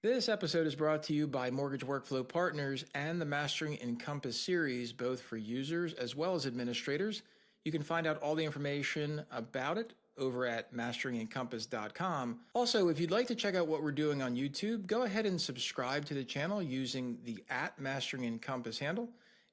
This episode is brought to you by Mortgage Workflow Partners and the Mastering Encompass series, both for users as well as administrators. You can find out all the information about it over at masteringencompass.com. Also, if you'd like to check out what we're doing on YouTube, go ahead and subscribe to the channel using the @MasteringEncompass handle.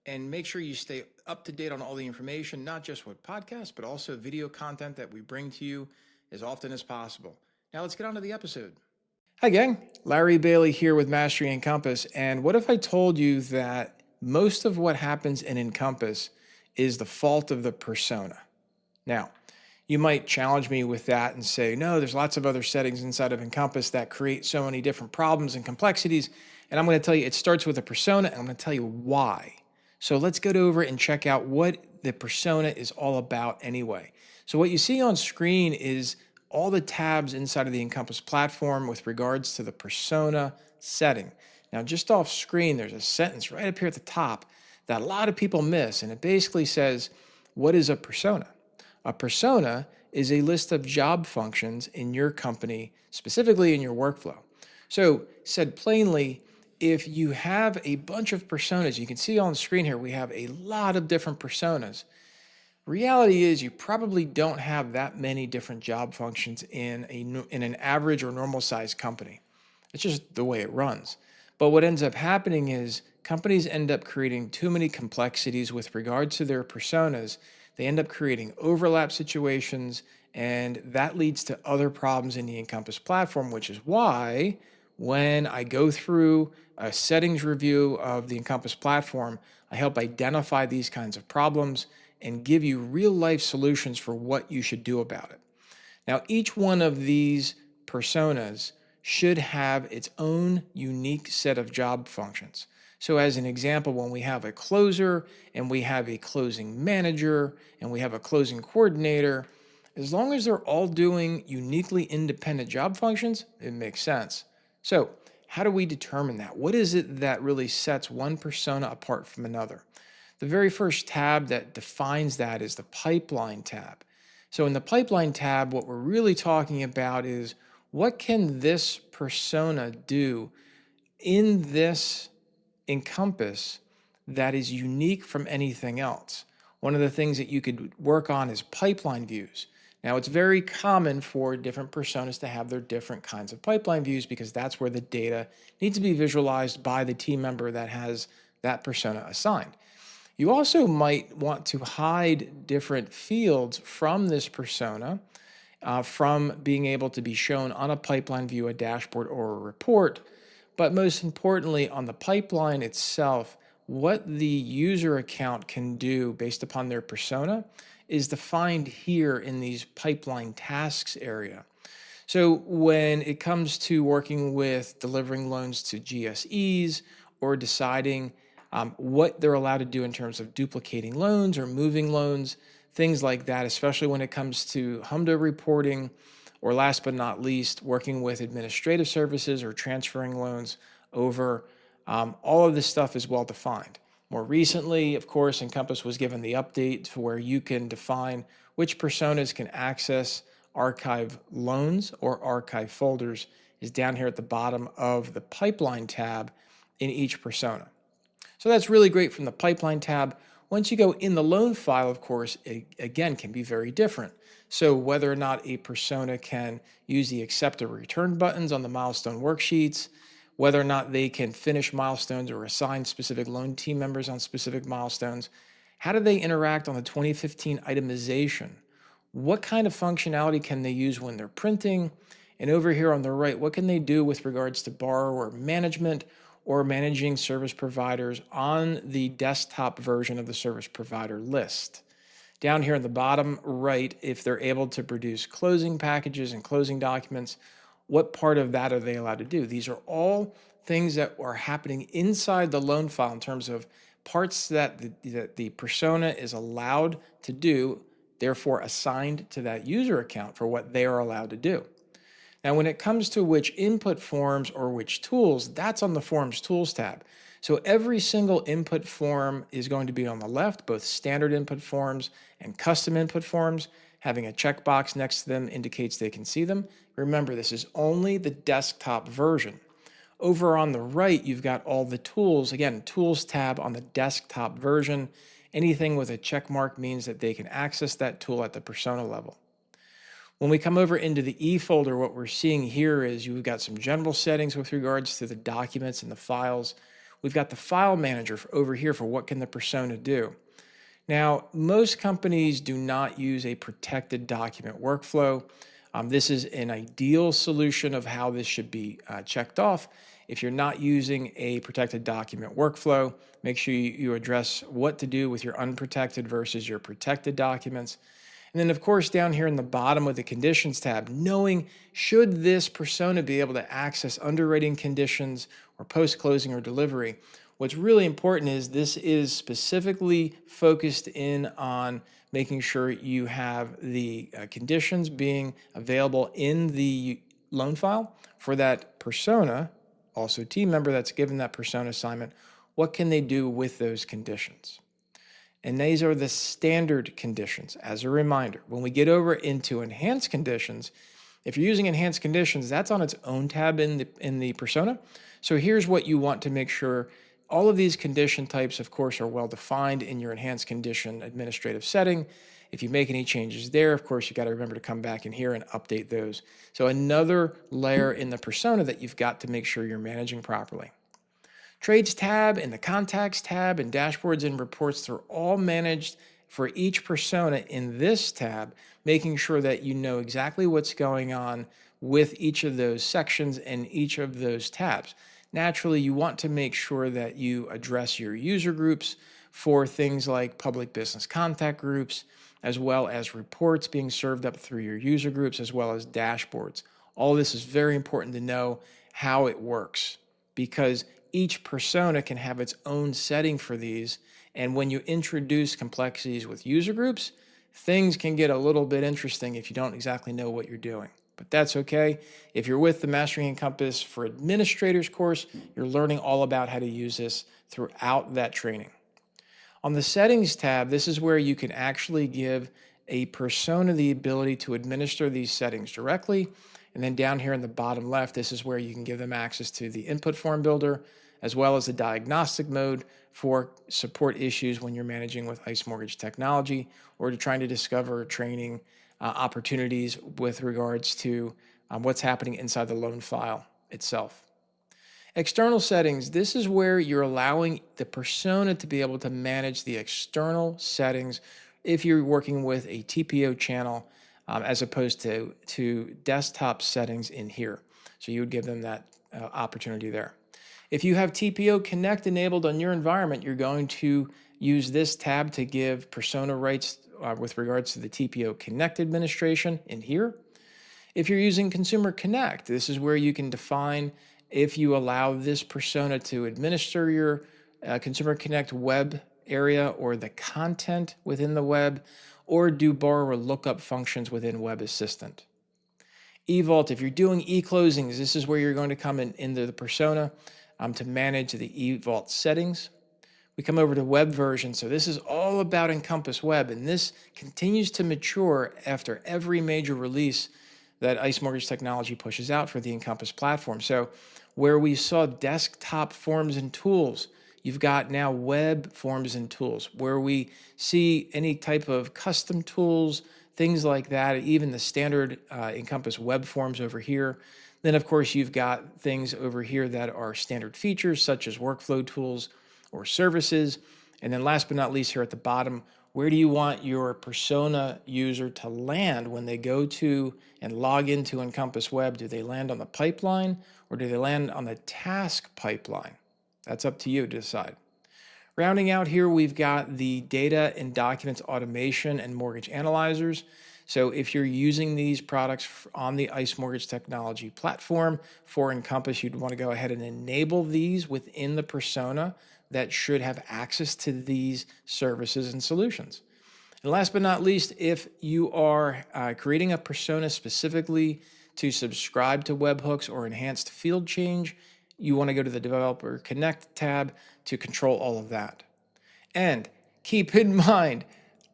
And make sure you stay up to date on all the information, not just with podcasts, but also video content that we bring to you as often as possible. Now let's get on to the episode. Hi, gang. Larry Bailey here with Mastery Encompass. And what if I told you that most of what happens in Encompass is the fault of the persona? Now, you might challenge me with that and say, no, there's lots of other settings inside of Encompass that create so many different problems and complexities. And I'm going to tell you it starts with a persona, and I'm going to tell you why. So let's go over and check out what the persona is all about anyway. So what you see on screen is all the tabs inside of the Encompass platform with regards to the persona setting. Now, just off screen, there's a sentence right up here at the top that a lot of people miss, and it basically says, what is a persona? A persona is a list of job functions in your company, specifically in your workflow. So, said plainly, if you have a bunch of personas, you can see on the screen here, we have a lot of different personas. Reality is you probably don't have that many different job functions in an average or normal sized company. It's just the way it runs. But what ends up happening is companies end up creating too many complexities with regards to their personas. They end up creating overlap situations, and that leads to other problems in the Encompass platform, which is why when I go through a settings review of the Encompass platform, I help identify these kinds of problems and give you real life solutions for what you should do about it. Now, each one of these personas should have its own unique set of job functions. So as an example, when we have a closer and we have a closing manager and we have a closing coordinator, as long as they're all doing uniquely independent job functions, it makes sense. So how do we determine that? What is it that really sets one persona apart from another? The very first tab that defines that is the pipeline tab. So in the pipeline tab, what we're really talking about is what can this persona do in this Encompass that is unique from anything else? One of the things that you could work on is pipeline views. Now, it's very common for different personas to have their different kinds of pipeline views because that's where the data needs to be visualized by the team member that has that persona assigned. You also might want to hide different fields from this persona from being able to be shown on a pipeline view, a dashboard, or a report. But most importantly, on the pipeline itself, what the user account can do based upon their persona is defined here in these pipeline tasks area. So when it comes to working with delivering loans to GSEs or deciding what they're allowed to do in terms of duplicating loans or moving loans, things like that, especially when it comes to HMDA reporting, or last but not least, working with administrative services or transferring loans over. All of this stuff is well defined. More recently, of course, Encompass was given the update to where you can define which personas can access archive loans or archive folders is down here at the bottom of the pipeline tab in each persona. So that's really great from the pipeline tab. Once you go in the loan file, of course, it again can be very different. So whether or not a persona can use the accept or return buttons on the milestone worksheets, whether or not they can finish milestones or assign specific loan team members on specific milestones, how do they interact on the 2015 itemization? What kind of functionality can they use when they're printing? And over here on the right, what can they do with regards to borrower management or managing service providers on the desktop version of the service provider list? Down here in the bottom right, if they're able to produce closing packages and closing documents, what part of that are they allowed to do? These are all things that are happening inside the loan file in terms of parts that the persona is allowed to do, therefore assigned to that user account for what they are allowed to do. Now, when it comes to which input forms or which tools, that's on the Forms Tools tab. So every single input form is going to be on the left, both standard input forms and custom input forms. Having a checkbox next to them indicates they can see them. Remember, this is only the desktop version. Over on the right, you've got all the tools. Again, Tools tab on the desktop version. Anything with a check mark means that they can access that tool at the persona level. When we come over into the E folder, what we're seeing here is you've got some general settings with regards to the documents and the files. We've got the file manager over here for what can the persona do. Now, most companies do not use a protected document workflow. This is an ideal solution of how this should be checked off. If you're not using a protected document workflow, make sure you address what to do with your unprotected versus your protected documents. And then, of course, down here in the bottom of the conditions tab, knowing should this persona be able to access underwriting conditions or post-closing or delivery. What's really important is this is specifically focused in on making sure you have the conditions being available in the loan file for that persona, also team member that's given that persona assignment. What can they do with those conditions? And these are the standard conditions. As a reminder, when we get over into enhanced conditions, if you're using enhanced conditions, that's on its own tab in the persona. So here's what you want to make sure. All of these condition types, of course, are well defined in your enhanced condition administrative setting. If you make any changes there, of course, you got to remember to come back in here and update those. So another layer in the persona that you've got to make sure you're managing properly. Trades tab and the contacts tab and dashboards and reports, they're all managed for each persona in this tab, making sure that you know exactly what's going on with each of those sections and each of those tabs. Naturally, you want to make sure that you address your user groups for things like public business contact groups, as well as reports being served up through your user groups, as well as dashboards. All this is very important to know how it works, because each persona can have its own setting for these. And when you introduce complexities with user groups, things can get a little bit interesting if you don't exactly know what you're doing. But that's okay. If you're with the Mastering Encompass for Administrators course, you're learning all about how to use this throughout that training. On the Settings tab, this is where you can actually give a persona the ability to administer these settings directly. And then down here in the bottom left, this is where you can give them access to the input form builder, as well as the diagnostic mode for support issues when you're managing with ICE Mortgage Technology or to trying to discover training opportunities with regards to what's happening inside the loan file itself. External settings, this is where you're allowing the persona to be able to manage the external settings if you're working with a TPO channel as opposed to desktop settings in here. So you would give them that opportunity there. If you have TPO Connect enabled on your environment, you're going to use this tab to give persona rights with regards to the TPO Connect administration in here. If you're using Consumer Connect, this is where you can define if you allow this persona to administer your Consumer Connect web area or the content within the web, or do borrower lookup functions within Web Assistant. eVault, if you're doing e-closings, this is where you're going to come into the persona to manage the eVault settings. We come over to web version. So this is all about Encompass Web, and this continues to mature after every major release that ICE Mortgage Technology pushes out for the Encompass platform. So where we saw desktop forms and tools, you've got now web forms and tools. Where we see any type of custom tools, things like that, even the standard Encompass web forms over here. Then, of course, you've got things over here that are standard features, such as workflow tools or services. And then last but not least, here at the bottom, where do you want your persona user to land when they go to and log into Encompass Web? Do they land on the pipeline or do they land on the task pipeline? That's up to you to decide. Rounding out here, we've got the data and documents automation and mortgage analyzers. So if you're using these products on the ICE Mortgage Technology platform for Encompass, you'd want to go ahead and enable these within the persona that should have access to these services and solutions. And last but not least, if you are creating a persona specifically to subscribe to webhooks or enhanced field change, you want to go to the Developer Connect tab to control all of that. And keep in mind,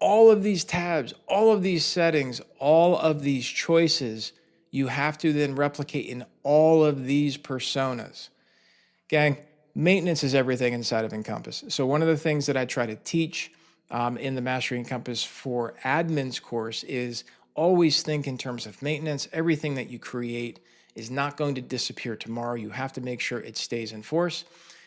all of these tabs, all of these settings, all of these choices, you have to then replicate in all of these personas. Gang, maintenance is everything inside of Encompass. So one of the things that I try to teach in the Mastering Encompass for Admins course is always think in terms of maintenance. Everything that you create is not going to disappear tomorrow. You have to make sure it stays in force.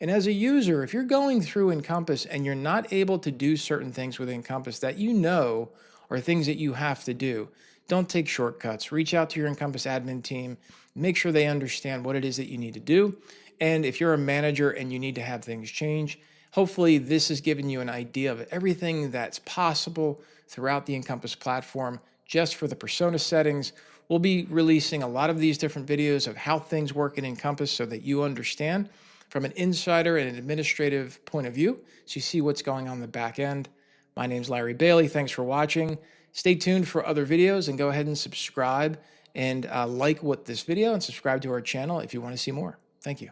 And as a user, if you're going through Encompass and you're not able to do certain things with Encompass that you know are things that you have to do, don't take shortcuts. Reach out to your Encompass admin team. Make sure they understand what it is that you need to do. And if you're a manager and you need to have things change, hopefully this has given you an idea of everything that's possible throughout the Encompass platform just for the persona settings. We'll be releasing a lot of these different videos of how things work in Encompass so that you understand from an insider and an administrative point of view, so you see what's going on in the back end. My name's Larry Bailey. Thanks for watching. Stay tuned for other videos and go ahead and subscribe and like this video and subscribe to our channel if you want to see more. Thank you.